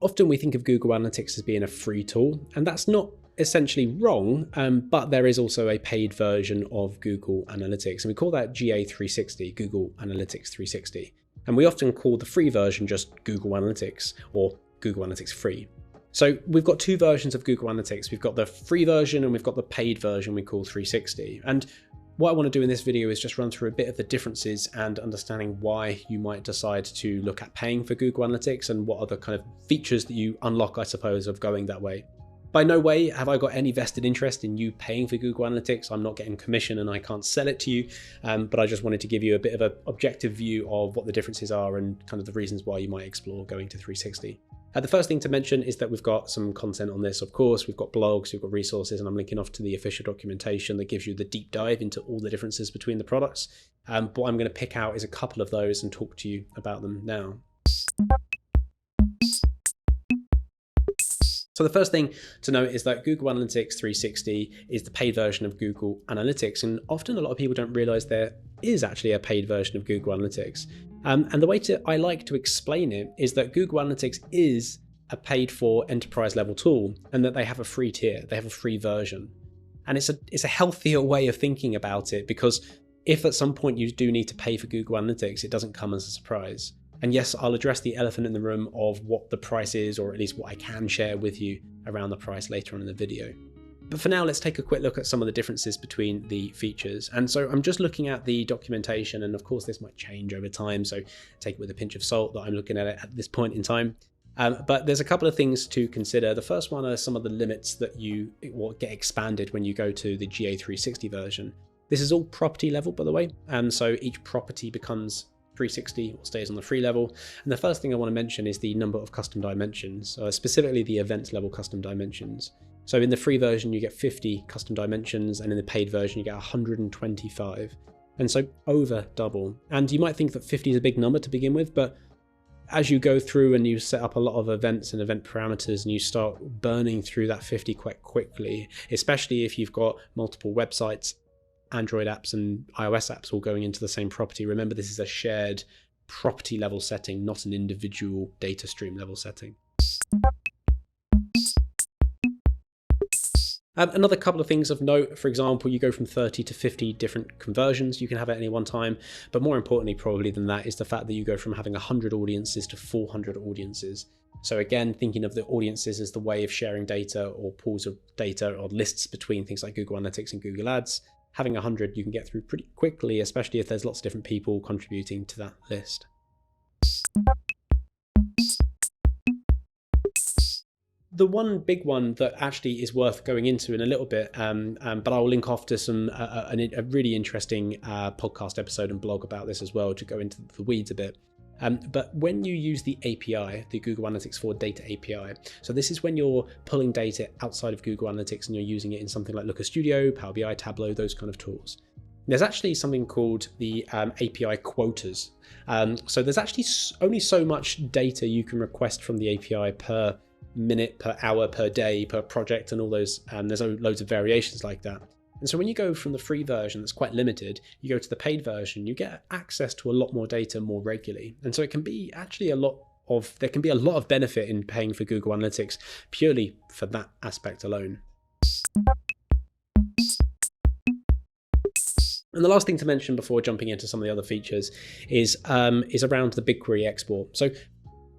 Often we think of Google Analytics as being a free tool, and that's not essentially wrong, but there is also a paid version of Google Analytics, and we call that GA360, Google Analytics 360. And we often call the free version just Google Analytics or Google Analytics Free. So we've got two versions of Google Analytics. We've got the free version and we've got the paid version we call 360. And what I want to do in this video is just run through a bit of the differences and understanding why you might decide to look at paying for Google Analytics and what are the kind of features that you unlock, I suppose, of going that way. By no way have I got any vested interest in you paying for Google Analytics. I'm not getting commission and I can't sell it to you, but I just wanted to give you a bit of an objective view of what the differences are and kind of the reasons why you might explore going to 360. The first thing to mention is that we've got some content on this, of course. We've got blogs, we've got resources, and I'm linking off to the official documentation that gives you the deep dive into all the differences between the products. What I'm going to pick out is a couple of those and talk to you about them now. So the first thing to note is that Google Analytics 360 is the paid version of Google Analytics, and often a lot of people don't realize there is actually a paid version of Google Analytics. And the way I like to explain it is that Google Analytics is a paid for enterprise level tool, and that they have a free tier, they have a free version. And it's a healthier way of thinking about it, because if at some point you do need to pay for Google Analytics, it doesn't come as a surprise. And yes, I'll address the elephant in the room of what the price is, or at least what I can share with you around the price later on in the video. But for now, let's take a quick look at some of the differences between the features. And so I'm just looking at the documentation, and of course this might change over time, so take it with a pinch of salt that I'm looking at it at this point in time. But there's a couple of things to consider. The first one are some of the limits that will get expanded when you go to the GA360 version. This is all property level, by the way, and so each property becomes 360 or stays on the free level. And the first thing I want to mention is the number of custom dimensions, specifically the event level custom dimensions. So in the free version, you get 50 custom dimensions, and in the paid version, you get 125. And so over double. And you might think that 50 is a big number to begin with, but as you go through and you set up a lot of events and event parameters and you start burning through that 50 quite quickly, especially if you've got multiple websites, Android apps and iOS apps all going into the same property. Remember, this is a shared property level setting, not an individual data stream level setting. Another couple of things of note, for example, you go from 30 to 50 different conversions you can have at any one time, but more importantly probably than that is the fact that you go from having 100 audiences to 400 audiences. So again, thinking of the audiences as the way of sharing data or pools of data or lists between things like Google Analytics and Google Ads. Having 100 you can get through pretty quickly, especially if there's lots of different people contributing to that list. The one big one that actually is worth going into in a little bit, but I'll link off to a really interesting podcast episode and blog about this as well to go into the weeds a bit. But when you use the API, the Google Analytics for Data API, so this is when you're pulling data outside of Google Analytics and you're using it in something like Looker Studio, Power BI, Tableau, those kind of tools. There's actually something called the API quotas. So there's actually only so much data you can request from the API per minute, per hour, per day, per project, and all those. There's loads of variations like that. And so when you go from the free version that's quite limited, you go to the paid version, you get access to a lot more data more regularly. And so it can be actually there can be a lot of benefit in paying for Google Analytics purely for that aspect alone. And the last thing to mention before jumping into some of the other features is around the BigQuery export. So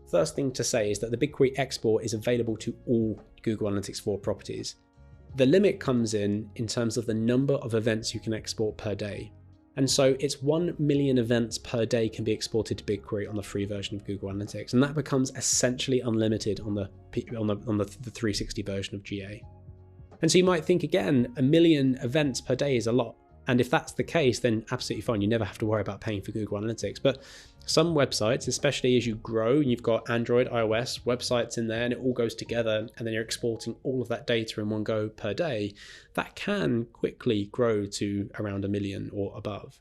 first thing to say is that the BigQuery export is available to all Google Analytics 4 properties. The limit comes in terms of the number of events you can export per day. And so it's 1 million events per day can be exported to BigQuery on the free version of Google Analytics. And that becomes essentially unlimited on the 360 version of GA. And so you might think, again, 1 million events per day is a lot. And if that's the case, then absolutely fine. You never have to worry about paying for Google Analytics. But some websites, especially as you grow and you've got Android, iOS, websites in there, and it all goes together, and then you're exporting all of that data in one go per day, that can quickly grow to around 1 million or above.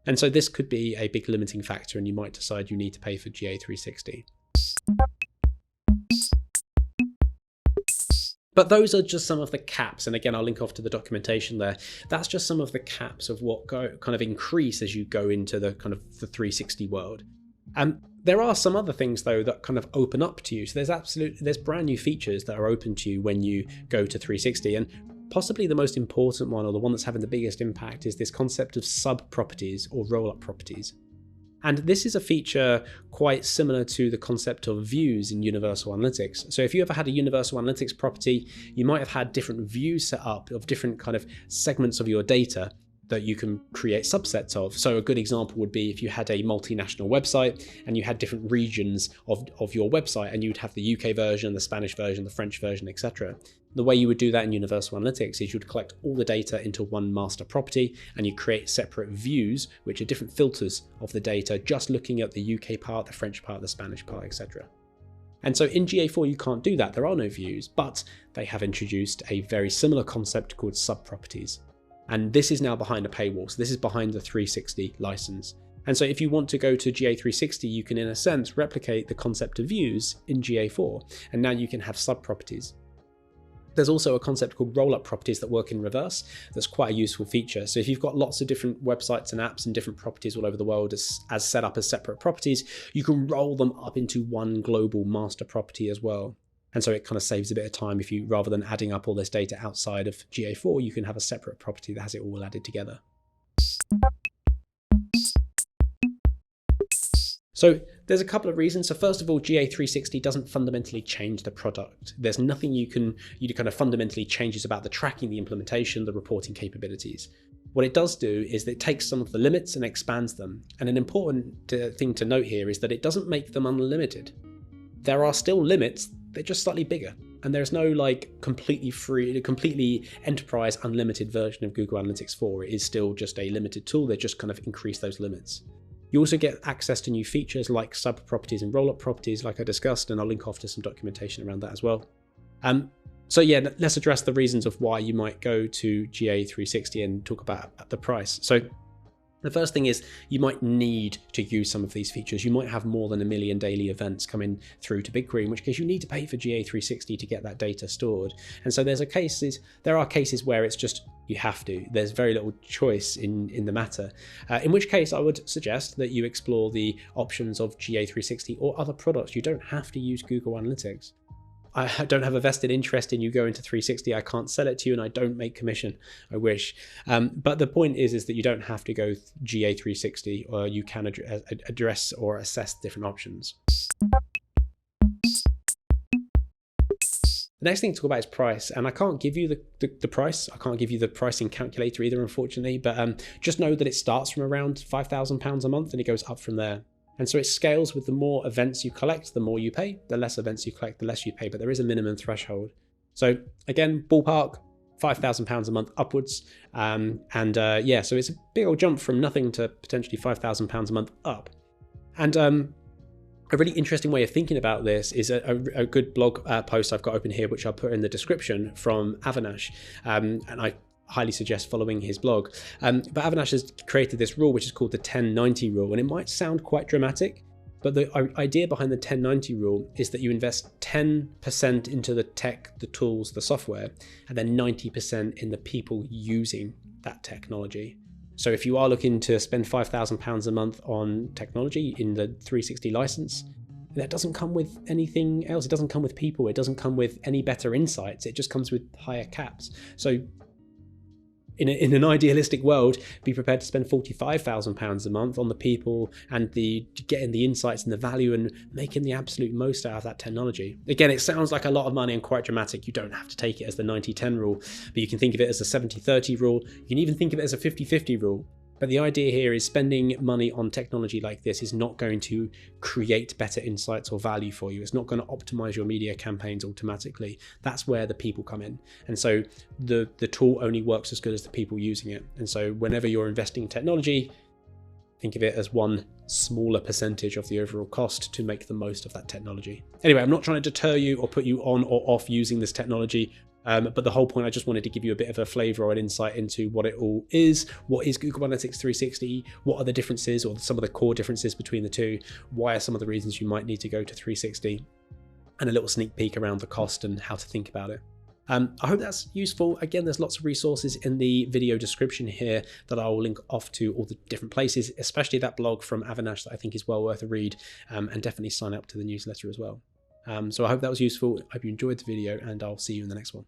And so this could be a big limiting factor, and you might decide you need to pay for GA360. But those are just some of the caps. And again, I'll link off to the documentation there. That's just some of the caps of what kind of increase as you go into the kind of the 360 world. There are some other things though that kind of open up to you. So there's brand new features that are open to you when you go to 360, and possibly the most important one, or the one that's having the biggest impact, is this concept of sub-properties or roll-up properties. And this is a feature quite similar to the concept of views in Universal Analytics. So if you ever had a Universal Analytics property, you might have had different views set up of different kind of segments of your data that you can create subsets of. So a good example would be if you had a multinational website and you had different regions of your website, and you'd have the UK version, the Spanish version, the French version, etc. The way you would do that in Universal Analytics is you'd collect all the data into one master property, and you create separate views, which are different filters of the data, just looking at the UK part, the French part, the Spanish part, etc. And so in GA4 you can't do that. There are no views, but they have introduced a very similar concept called sub-properties. And this is now behind a paywall. So this is behind the 360 license. And so if you want to go to GA360, you can in a sense replicate the concept of views in GA4. And now you can have sub-properties. There's also a concept called roll-up properties that work in reverse. That's quite a useful feature. So if you've got lots of different websites and apps and different properties all over the world as set up as separate properties, you can roll them up into one global master property as well. And so it kind of saves a bit of time. If you, rather than adding up all this data outside of GA4, you can have a separate property that has it all added together. So there's a couple of reasons. So first of all, GA360 doesn't fundamentally change the product. There's nothing you kind of fundamentally changes about the tracking, the implementation, the reporting capabilities. What it does do is that it takes some of the limits and expands them. And an important thing to note here is that it doesn't make them unlimited. There are still limits, they're just slightly bigger. And there's no like completely free, completely enterprise unlimited version of Google Analytics 4. It is still just a limited tool. They just kind of increase those limits. You also get access to new features like sub-properties and roll-up properties like I discussed, and I'll link off to some documentation around that as well. So yeah, let's address the reasons of why you might go to GA360 and talk about the price. So the first thing is you might need to use some of these features. You might have more than 1 million daily events coming through to BigQuery, in which case you need to pay for GA360 to get that data stored. And so there are cases where it's just you have to. There's very little choice in the matter. In which case I would suggest that you explore the options of GA360 or other products. You don't have to use Google Analytics. I don't have a vested interest in you going to 360. I can't sell it to you, and I don't make commission. I wish. But the point is that you don't have to go GA360, or you can address or assess different options. The next thing to talk about is price, and I can't give you the price. I can't give you the pricing calculator either, unfortunately, but just know that it starts from around £5,000 a month and it goes up from there. And so it scales with the more events you collect, the more you pay. The less events you collect, the less you pay, but there is a minimum threshold. So again, ballpark, £5,000 a month upwards. Yeah, so it's a big old jump from nothing to potentially £5,000 a month up. And a really interesting way of thinking about this is a good blog post I've got open here, which I'll put in the description, from Avinash. And I highly suggest following his blog. But Avinash has created this rule, which is called the 10-90 rule. And it might sound quite dramatic, but the idea behind the 10-90 rule is that you invest 10% into the tech, the tools, the software, and then 90% in the people using that technology. So if you are looking to spend £5,000 a month on technology in the 360 license, that doesn't come with anything else. It doesn't come with people. It doesn't come with any better insights. It just comes with higher caps. So in an idealistic world, be prepared to spend £45,000 a month on the people and getting the insights and the value and making the absolute most out of that technology. Again, it sounds like a lot of money and quite dramatic. You don't have to take it as the 90-10 rule, but you can think of it as a 70-30 rule. You can even think of it as a 50-50 rule. But the idea here is spending money on technology like this is not going to create better insights or value for you. It's not going to optimize your media campaigns automatically. That's where the people come in. And so the tool only works as good as the people using it. And so whenever you're investing in technology, think of it as one smaller percentage of the overall cost to make the most of that technology. Anyway, I'm not trying to deter you or put you on or off using this technology. But the whole point, I just wanted to give you a bit of a flavor or an insight into what it all is. What is Google Analytics 360? What are the differences or some of the core differences between the two? Why are some of the reasons you might need to go to 360? And a little sneak peek around the cost and how to think about it. I hope that's useful. Again, there's lots of resources in the video description here that I will link off to all the different places, especially that blog from Avinash that I think is well worth a read, and definitely sign up to the newsletter as well. So I hope that was useful. I hope you enjoyed the video, and I'll see you in the next one.